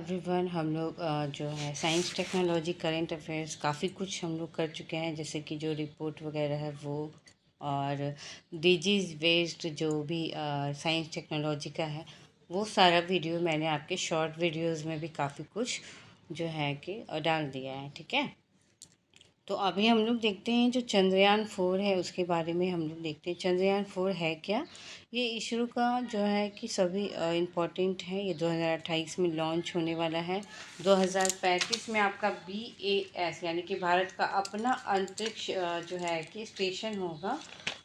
Everyone. हम लोग जो है साइंस टेक्नोलॉजी करेंट अफेयर्स काफ़ी कुछ हम लोग कर चुके हैं, जैसे कि जो रिपोर्ट वगैरह है वो, और डिजीज़ बेस्ड जो भी साइंस टेक्नोलॉजी का है वो सारा वीडियो मैंने आपके शॉर्ट वीडियोस में भी काफ़ी कुछ जो है कि डाल दिया है। ठीक है, तो अभी हम लोग देखते हैं जो चंद्रयान 4 है उसके बारे में हम लोग देखते हैं। चंद्रयान 4 है क्या? ये इसरो का जो है कि सभी इम्पोर्टेंट है। ये 2028 में लॉन्च होने वाला है। 2035 में आपका BAS यानी कि भारत का अपना अंतरिक्ष जो है कि स्टेशन होगा,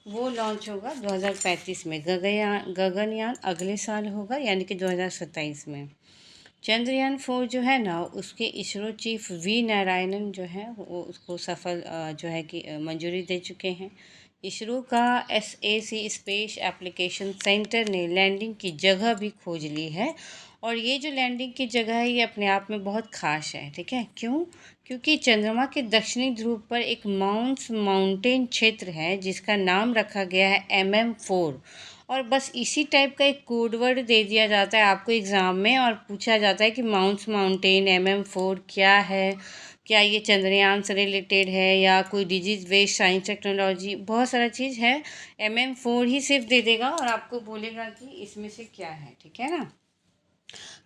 वो लॉन्च होगा 2035 में। गगनयान अगले साल होगा यानी कि 2027 में। चंद्रयान 4 जो है ना, उसके इसरो चीफ वी नारायणन जो है वो उसको सफल जो है कि मंजूरी दे चुके हैं। इसरो का SAC स्पेस एप्लीकेशन सेंटर ने लैंडिंग की जगह भी खोज ली है। और ये जो लैंडिंग की जगह है ये अपने आप में बहुत खास है। ठीक है, क्यों? क्योंकि चंद्रमा के दक्षिणी ध्रुव पर एक माउंटेन क्षेत्र है जिसका नाम रखा गया है MM4। और बस इसी टाइप का एक कोड वर्ड दे दिया जाता है आपको एग्ज़ाम में और पूछा जाता है कि माउंटेन MM4 क्या है, क्या ये चंद्रयान से रिलेटेड है या कोई डिजीज बेस्ड साइंस टेक्नोलॉजी, बहुत सारा चीज़ है। MM4 ही सिर्फ दे देगा और आपको बोलेगा कि इसमें से क्या है। ठीक है ना,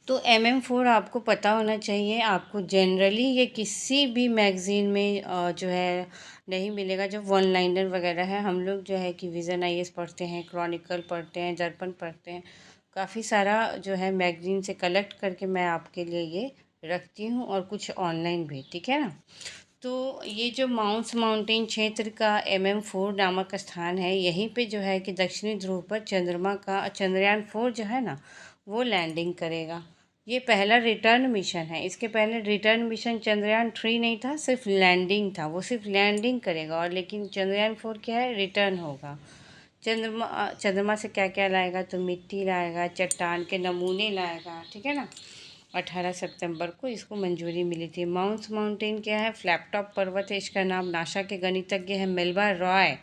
तो MM4 आपको पता होना चाहिए। आपको जनरली ये किसी भी मैगज़ीन में जो है नहीं मिलेगा। जो वन लाइनर वगैरह है, हम लोग जो है कि विज़न IAS पढ़ते हैं, क्रॉनिकल पढ़ते हैं, दर्पण पढ़ते हैं, काफ़ी सारा जो है मैगज़ीन से कलेक्ट करके मैं आपके लिए ये रखती हूँ, और कुछ ऑनलाइन भी। ठीक है ना, तो ये जो माउंटेन क्षेत्र का MM4 नामक स्थान है, यहीं पे जो है कि दक्षिणी ध्रुव पर चंद्रमा का चंद्रयान 4 जो है ना वो लैंडिंग करेगा। ये पहला रिटर्न मिशन है। इसके पहले रिटर्न मिशन चंद्रयान 3 नहीं था, सिर्फ लैंडिंग था। वो सिर्फ लैंडिंग करेगा, और लेकिन चंद्रयान 4 क्या है, रिटर्न होगा। चंद्रमा से क्या क्या लाएगा, तो मिट्टी लाएगा, चट्टान के नमूने लाएगा। ठीक है ना, 18 सितंबर को इसको मंजूरी मिली थी। माउंटेन क्या है, फ्लैपटॉप पर्वत है। इसका नाम नासा के गणितज्ञ है मेलबा रॉय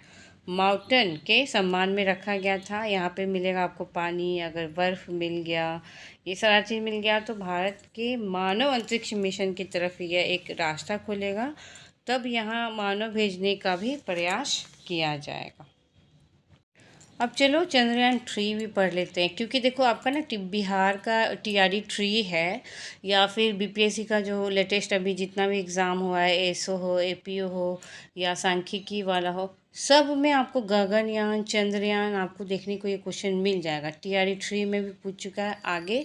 माउंटेन के सम्मान में रखा गया था। यहाँ पे मिलेगा आपको पानी, अगर बर्फ़ मिल गया, ये सारा चीज़ मिल गया तो भारत के मानव अंतरिक्ष मिशन की तरफ यह एक रास्ता खुलेगा। तब यहाँ मानव भेजने का भी प्रयास किया जाएगा। अब चलो चंद्रयान 3 भी पढ़ लेते हैं, क्योंकि देखो आपका ना बिहार का TRD 3 है, या फिर BPSC का जो लेटेस्ट अभी जितना भी एग्ज़ाम हुआ है, ASO हो, APO हो, या सांख्यिकी वाला हो, सब में आपको गगनयान चंद्रयान आपको देखने को ये क्वेश्चन मिल जाएगा। TRD 3 में भी पूछ चुका है, आगे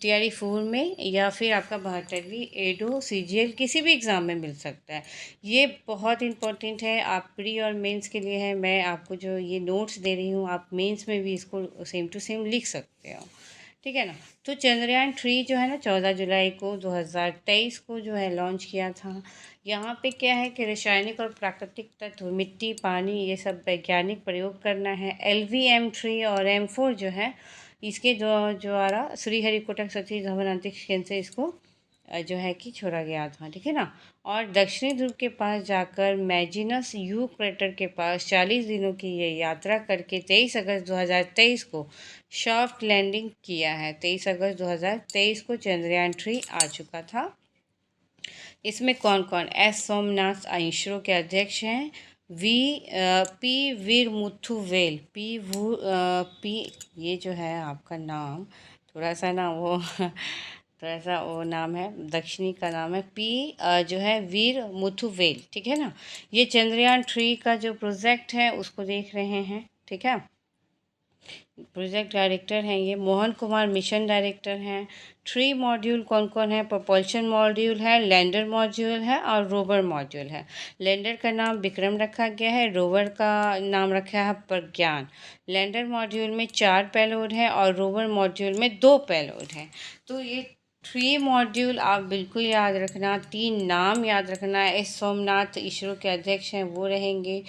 TRD 4 में, या फिर आपका 72वीं एडो CGL किसी भी एग्ज़ाम में मिल सकता है। ये बहुत इंपॉर्टेंट है, आप प्री और मेंस के लिए है। मैं आपको जो ये नोट्स दे रही हूँ, आप मेंस में भी इसको सेम टू सेम लिख सकते हो। ठीक है ना, तो चंद्रयान 3 जो है ना 14 जुलाई को 2023 को जो है लॉन्च किया था। यहाँ पे क्या है कि रासायनिक और प्राकृतिक तत्व, मिट्टी, पानी, ये सब वैज्ञानिक प्रयोग करना है। LV-M3 और M4 जो है इसके द्वारा श्रीहरिकोटा सतीश धवन अंतरिक्ष केंद्र से इसको जो है कि छोड़ा गया था। ठीक है ना, और दक्षिणी ध्रुव के पास जाकर मैजिनस यू क्रेटर के पास 40 दिनों की ये यात्रा करके 23 अगस्त 2023 को सॉफ्ट लैंडिंग किया है। 23 अगस्त 2023 को चंद्रयान 3 आ चुका था। इसमें कौन कौन? एस सोमनाथ इसरो के अध्यक्ष हैं। पी वीर मुथु वेल, पी ये जो है आपका नाम थोड़ा सा ना वो थोड़ा सा वो नाम है, दक्षिणी का नाम है पी जो है वीर मुथुवेल। ठीक है ना, ये चंद्रयान 3 का जो प्रोजेक्ट है उसको देख रहे हैं। ठीक है, प्रोजेक्ट डायरेक्टर हैं ये मोहन कुमार, मिशन डायरेक्टर हैं। 3 मॉड्यूल कौन कौन है? propulsion मॉड्यूल है, लैंडर मॉड्यूल है, और रोवर मॉड्यूल है। लैंडर का नाम विक्रम रखा गया है, रोवर का नाम रखा है प्रज्ञान। लैंडर मॉड्यूल में 4 पेलोड है और रोवर मॉड्यूल में 2 पेलोड है। तो ये 3 मॉड्यूल आप बिल्कुल याद रखना, 3 नाम याद रखना। एस सोमनाथ इसरो के अध्यक्ष हैं वो रहेंगे।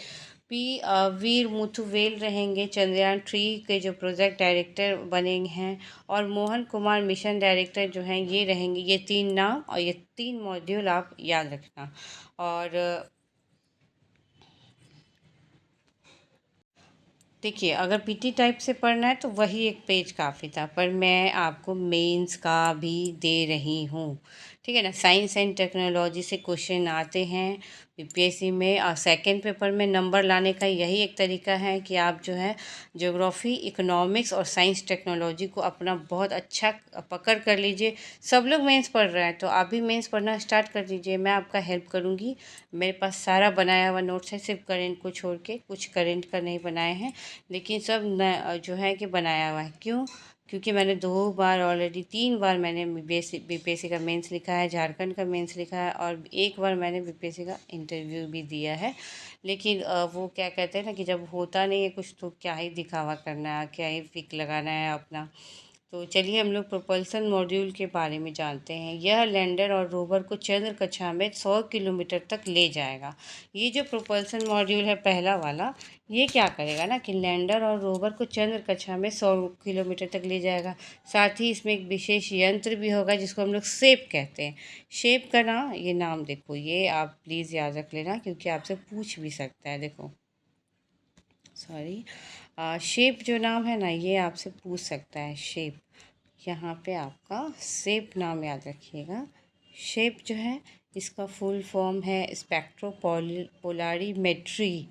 पी वीर मुथुवेल रहेंगे, चंद्रयान 3 के जो प्रोजेक्ट डायरेक्टर बने हैं। और मोहन कुमार मिशन डायरेक्टर जो हैं ये रहेंगे। ये 3 नाम और ये 3 मॉड्यूल आप याद रखना। और देखिए, अगर पीटी टाइप से पढ़ना है तो वही एक पेज काफ़ी था, पर मैं आपको मेंस का भी दे रही हूँ, ठीक है ना। साइंस एंड टेक्नोलॉजी से क्वेश्चन आते हैं यूपीएससी में, और सेकंड पेपर में नंबर लाने का यही एक तरीका है कि आप जो है ज्योग्राफी, इकोनॉमिक्स और साइंस टेक्नोलॉजी को अपना बहुत अच्छा पकड़ कर लीजिए। सब लोग मेंस पढ़ रहे हैं तो आप भी मेंस पढ़ना स्टार्ट कर दीजिए, मैं आपका हेल्प करूँगी। मेरे पास सारा बनाया हुआ नोट्स है, सिर्फ करेंट को छोड़ के, कुछ करेंट का नहीं बनाए हैं, लेकिन सब जो है कि बनाया हुआ है। क्यों? क्योंकि मैंने 2 बार ऑलरेडी, 3 बार मैंने बीपीएससी का मेंस लिखा है, झारखंड का मेंस लिखा है, और एक बार मैंने बीपीएससी का इंटरव्यू भी दिया है। लेकिन वो क्या कहते हैं ना कि जब होता नहीं है कुछ तो क्या ही दिखावा करना है, क्या ही फिक लगाना है अपना। तो चलिए हम लोग प्रोपल्सन मॉड्यूल के बारे में जानते हैं। यह लैंडर और रोवर को चंद्र कक्षा में 100 किलोमीटर तक ले जाएगा। ये जो प्रोपल्सन मॉड्यूल है पहला वाला, ये क्या करेगा ना कि लैंडर और रोवर को चंद्र कक्षा में 100 किलोमीटर तक ले जाएगा। साथ ही इसमें एक विशेष यंत्र भी होगा जिसको हम लोग शेप कहते हैं। शेप का ना ये नाम देखो, ये आप प्लीज़ याद रख लेना क्योंकि आपसे पूछ भी सकता है। देखो, सॉरी, शेप जो नाम है ना ये आपसे पूछ सकता है। शेप, यहाँ पे आपका शेप नाम याद रखिएगा। शेप जो है इसका फुल फॉर्म है स्पेक्ट्रोपोलारीमेट्री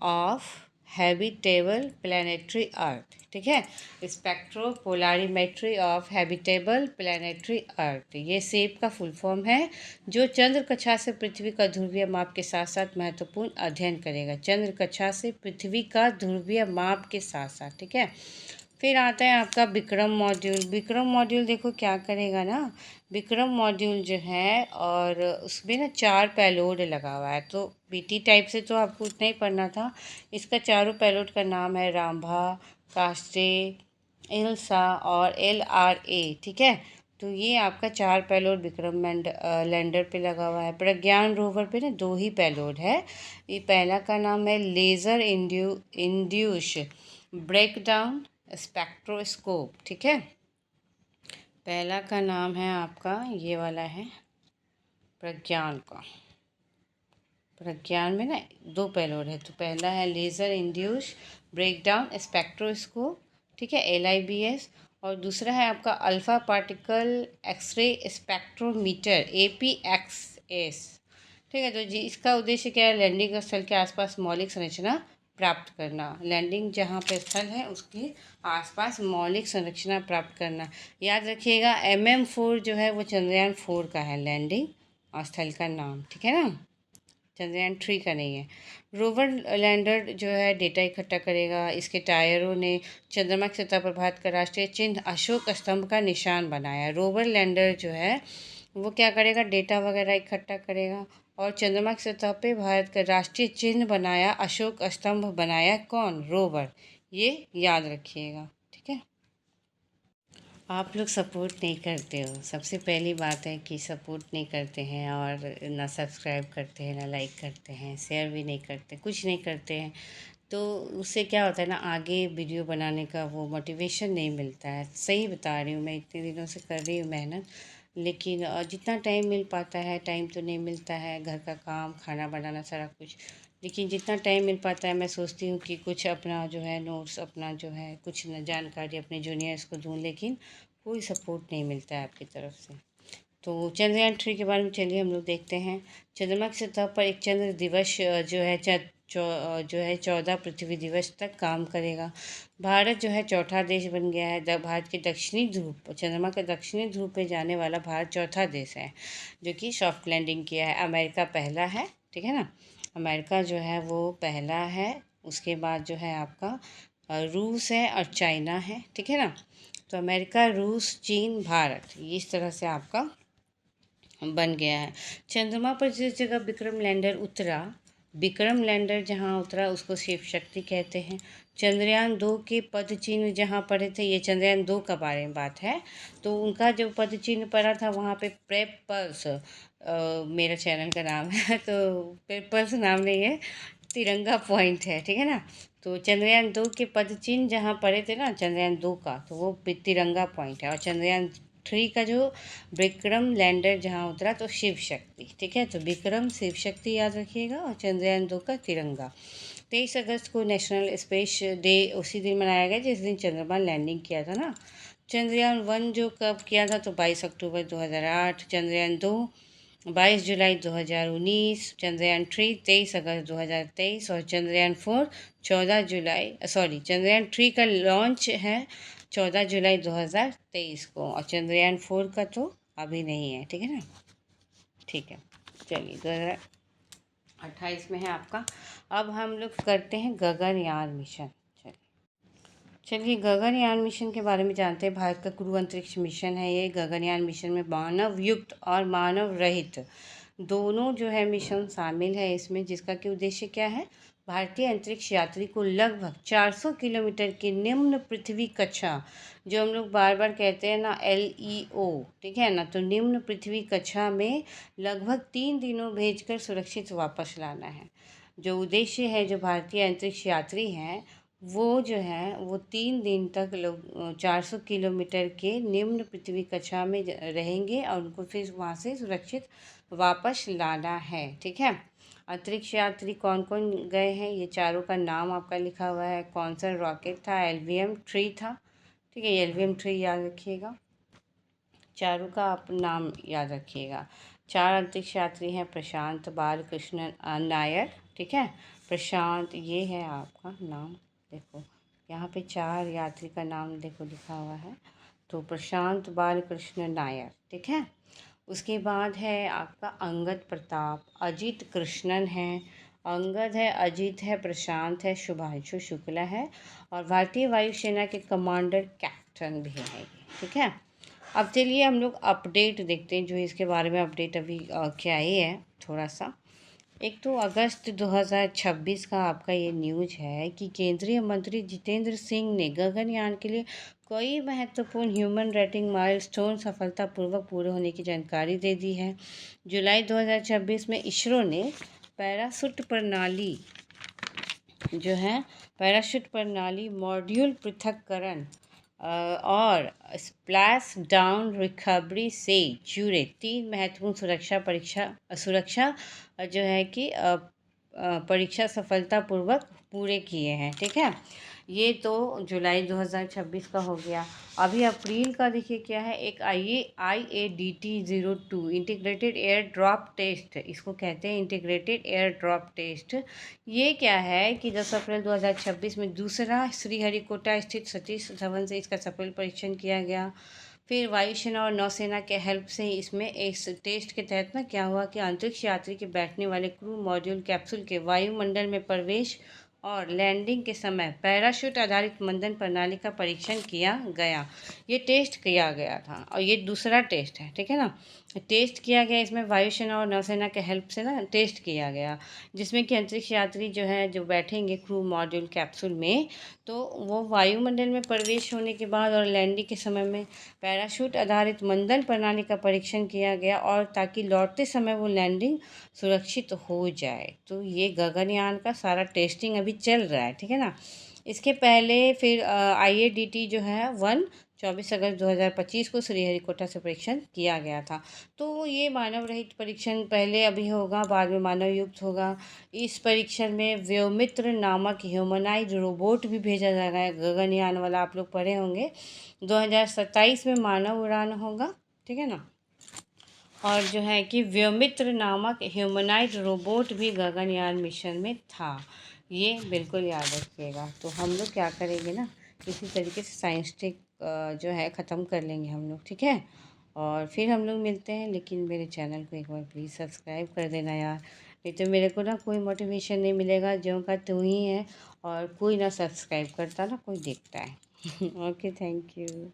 ऑफ हैबिटेबल प्लानिटरी अर्थ, ठीक है। स्पेक्ट्रोपोलारीमेट्री ऑफ हैबिटेबल प्लानिटरी अर्थ, ये शेप का फुल फॉर्म है, जो चंद्र कक्षा से पृथ्वी का ध्रुवीय माप के साथ साथ महत्वपूर्ण अध्ययन करेगा। चंद्र कक्षा से पृथ्वी का ध्रुवीय माप के साथ साथ, ठीक है। फिर आता है आपका विक्रम मॉड्यूल। विक्रम मॉड्यूल देखो क्या करेगा ना, विक्रम मॉड्यूल जो है और उसमें ना 4 पेलोड लगा हुआ है। तो पीटी टाइप से तो आपको उतना ही पढ़ना था। इसका चारों पेलोड का नाम है राम्भा, कास्टे, इल्सा और LRA, ठीक है। तो ये आपका 4 पेलोड विक्रम लैंडर पे लगा हुआ है। प्रज्ञान रोवर पे ना 2 ही पेलोड है। ये पहला का नाम है लेज़र इंड्यूस ब्रेकडाउन स्पेक्ट्रोस्कोप, ठीक है। पहला का नाम है आपका ये वाला है प्रज्ञान का। प्रज्ञान में ना 2 पेलोड है, तो पहला है लेज़र इंड्यूस ब्रेकडाउन स्पेक्ट्रोस्कोप, ठीक है, LIBS। और दूसरा है आपका alpha particle X-ray spectrometer APXS, ठीक है। तो जी इसका उद्देश्य क्या है? लैंडिंग स्थल के आसपास मौलिक संरचना प्राप्त करना। लैंडिंग जहाँ पे स्थल है उसके आसपास मौलिक संरचना प्राप्त करना। याद रखिएगा MM4 जो है वो चंद्रयान 4 का है लैंडिंग स्थल का नाम, ठीक है ना, चंद्रयान 3 का नहीं है। रोवर लैंडर जो है डेटा इकट्ठा करेगा। इसके टायरों ने चंद्रमा की सतह पर भारत का राष्ट्रीय चिन्ह अशोक स्तंभ का निशान बनाया। रोवर लैंडर जो है वो क्या करेगा, डेटा वगैरह इकट्ठा करेगा और चंद्रमा की सतह पे भारत का राष्ट्रीय चिन्ह बनाया, अशोक स्तंभ बनाया। कौन? रोवर। ये याद रखिएगा, ठीक है। आप लोग सपोर्ट नहीं करते हो, सबसे पहली बात है कि सपोर्ट नहीं करते हैं, और ना सब्सक्राइब करते हैं, ना लाइक करते हैं, शेयर भी नहीं करते, कुछ नहीं करते हैं। तो उससे क्या होता है ना, आगे वीडियो बनाने का वो मोटिवेशन नहीं मिलता है। सही बता रही हूँ, मैं इतने दिनों से कर रही हूँ मेहनत, लेकिन जितना टाइम मिल पाता है, टाइम तो नहीं मिलता है, घर का काम, खाना बनाना, सारा कुछ। लेकिन जितना टाइम मिल पाता है मैं सोचती हूँ कि कुछ अपना जो है नोट्स, अपना जो है कुछ जानकारी अपने जूनियर्स को दूँ, लेकिन कोई सपोर्ट नहीं मिलता है आपकी तरफ से। तो चंद्रयान 3 के बारे में चलिए हम लोग देखते हैं। चंद्रमा की सतह पर एक चंद्र दिवस जो है जो है 14 पृथ्वी दिवस तक काम करेगा। भारत जो है चौथा देश बन गया है। भारत के दक्षिणी ध्रुव, चंद्रमा के दक्षिणी ध्रुव पे जाने वाला भारत चौथा देश है जो कि सॉफ्ट लैंडिंग किया है। अमेरिका पहला है, ठीक है ना, अमेरिका जो है वो पहला है। उसके बाद जो है आपका रूस है और चाइना है, ठीक है ना। तो अमेरिका, रूस, चीन, भारत, इस तरह से आपका बन गया है। चंद्रमा पर जिस जगह विक्रम लैंडर उतरा, विक्रम लैंडर जहाँ उतरा उसको शिव शक्ति कहते हैं। चंद्रयान 2 के पद चिन्ह जहाँ पड़े थे, ये चंद्रयान 2 का बारे में बात है, तो उनका जो पद चिन्ह पड़ा था वहाँ पे प्रेपल्स, मेरा चैनल का नाम है तो प्रेपल्स नाम नहीं है, तिरंगा पॉइंट है, ठीक है ना। तो चंद्रयान 2 के पद चिन्ह जहाँ पड़े थे ना चंद्रयान 2 का, तो वो तिरंगा पॉइंट है। और चंद्रयान 3 का जो विक्रम लैंडर जहाँ उतरा तो शिव शक्ति, ठीक है। तो विक्रम शिव शक्ति याद रखिएगा और चंद्रयान 2 का तिरंगा। 23 अगस्त को नेशनल स्पेस डे उसी दिन मनाया गया जिस दिन चंद्रमा लैंडिंग किया था ना। चंद्रयान 1 जो कब किया था, तो 22 अक्टूबर 2008। चंद्रयान 2 22 जुलाई 2019। चंद्रयान 3 23 अगस्त 2023। और चंद्रयान 4 चंद्रयान 3 का लॉन्च है 14 जुलाई 2023 को, और चंद्रयान 4 का तो अभी नहीं है, ठीक है ना। ठीक है, चलिए 2028 में है आपका। अब हम लोग करते हैं गगनयान मिशन। चलिए गगनयान मिशन के बारे में जानते हैं। भारत का क्रू अंतरिक्ष मिशन है ये। गगनयान मिशन में मानव युक्त और मानव रहित दोनों जो है मिशन शामिल है इसमें, जिसका कि उद्देश्य क्या है, भारतीय अंतरिक्ष यात्री को लगभग 400 किलोमीटर की निम्न पृथ्वी कक्षा, जो हम लोग बार बार कहते हैं ना LEO, ठीक है ना, तो निम्न पृथ्वी कक्षा में लगभग 3 दिनों भेजकर सुरक्षित वापस लाना है। जो उद्देश्य है, जो भारतीय अंतरिक्ष यात्री हैं वो जो है वो 3 दिन तक लोग 400 किलोमीटर के निम्न पृथ्वी कक्षा में रहेंगे और उनको फिर वहाँ से सुरक्षित वापस लाना है, ठीक है। अंतरिक्ष यात्री कौन कौन गए हैं, ये चारों का नाम आपका लिखा हुआ है। कौन सा रॉकेट था, LVM-3 था, ठीक है, LVM-3 याद रखिएगा। चारों का आप नाम याद रखिएगा। 4 अंतरिक्ष यात्री हैं प्रशांत बालकृष्ण नायर, ठीक है। प्रशांत, ये है आपका नाम, देखो यहाँ पे 4 यात्री का नाम देखो लिखा हुआ है, तो प्रशांत बालकृष्ण नायर, ठीक है। उसके बाद है आपका अंगद प्रताप, अजित कृष्णन है, अंगद है, अजित है, प्रशांत है, शुभांशु शुक्ला है, और भारतीय वायुसेना के कमांडर कैप्टन भी है ये, ठीक है। अब चलिए हम लोग अपडेट देखते हैं, जो इसके बारे में अपडेट अभी क्या ही है थोड़ा सा। एक तो अगस्त 2026 का आपका ये न्यूज है कि केंद्रीय मंत्री जितेंद्र सिंह ने गगनयान के लिए कई महत्वपूर्ण ह्यूमन रेटिंग माइलस्टोन सफलतापूर्वक पूरे होने की जानकारी दे दी है। जुलाई 2026 में इसरो ने पैराशूट प्रणाली जो है, पैराशूट प्रणाली, मॉड्यूल पृथक्करण और स्प्लैश डाउन रिकवरी से जुड़े 3 महत्वपूर्ण सुरक्षा जो है कि परीक्षा सफलतापूर्वक पूरे किए हैं, ठीक है। ये तो जुलाई 2026 का हो गया। अभी अप्रैल का देखिए क्या है, एक IADT-02 integrated air drop test, इसको कहते हैं इंटीग्रेटेड एयर ड्रॉप टेस्ट। ये क्या है कि 10 अप्रैल 2026 में दूसरा श्रीहरिकोटा स्थित सतीश धवन से इसका सफल परीक्षण किया गया। फिर वायुसेना और नौसेना के हेल्प से इसमें इस टेस्ट के तहत ना क्या हुआ कि अंतरिक्ष यात्री के बैठने वाले क्रू मॉड्यूल कैप्सूल के वायुमंडल में प्रवेश और लैंडिंग के समय पैराशूट आधारित मंदन प्रणाली का परीक्षण किया गया। ये टेस्ट किया गया था और ये दूसरा टेस्ट है, ठीक है ना। टेस्ट किया गया, इसमें वायुसेना और नौसेना के हेल्प से ना टेस्ट किया गया, जिसमें कि अंतरिक्ष यात्री जो है जो बैठेंगे क्रू मॉड्यूल कैप्सूल में, तो वो वायुमंडल में प्रवेश होने के बाद और लैंडिंग के समय में पैराशूट आधारित मंदन प्रणाली का परीक्षण किया गया, और ताकि लौटते समय वो लैंडिंग सुरक्षित हो जाए। तो ये गगनयान का सारा टेस्टिंग अभी चल रहा है, ठीक है ना। इसके पहले फिर IADT जो है 24 अगस्त 2025 को श्रीहरिकोटा से परीक्षण किया गया था। तो ये मानव रहित परीक्षण पहले अभी होगा, बाद में मानव युक्त होगा। इस परीक्षण में व्योमित्र नामक ह्यूमनाइज रोबोट भी भेजा जा रहा है, गगनयान वाला आप लोग पढ़े होंगे। 2027 में मानव उड़ान होगा, ठीक है ना। और जो है कि व्योमित्र नामक ह्यूमनाइड रोबोट भी गगनयान मिशन में था, ये बिल्कुल याद रखिएगा। तो हम लोग क्या करेंगे ना, इसी तरीके से साइंस टेक जो है ख़त्म कर लेंगे हम लोग, ठीक है। और फिर हम लोग मिलते हैं, लेकिन मेरे चैनल को एक बार प्लीज़ सब्सक्राइब कर देना यार, नहीं तो मेरे को ना कोई मोटिवेशन नहीं मिलेगा, जो का तू ही है, और कोई ना सब्सक्राइब करता ना कोई देखता है। Okay, thank you.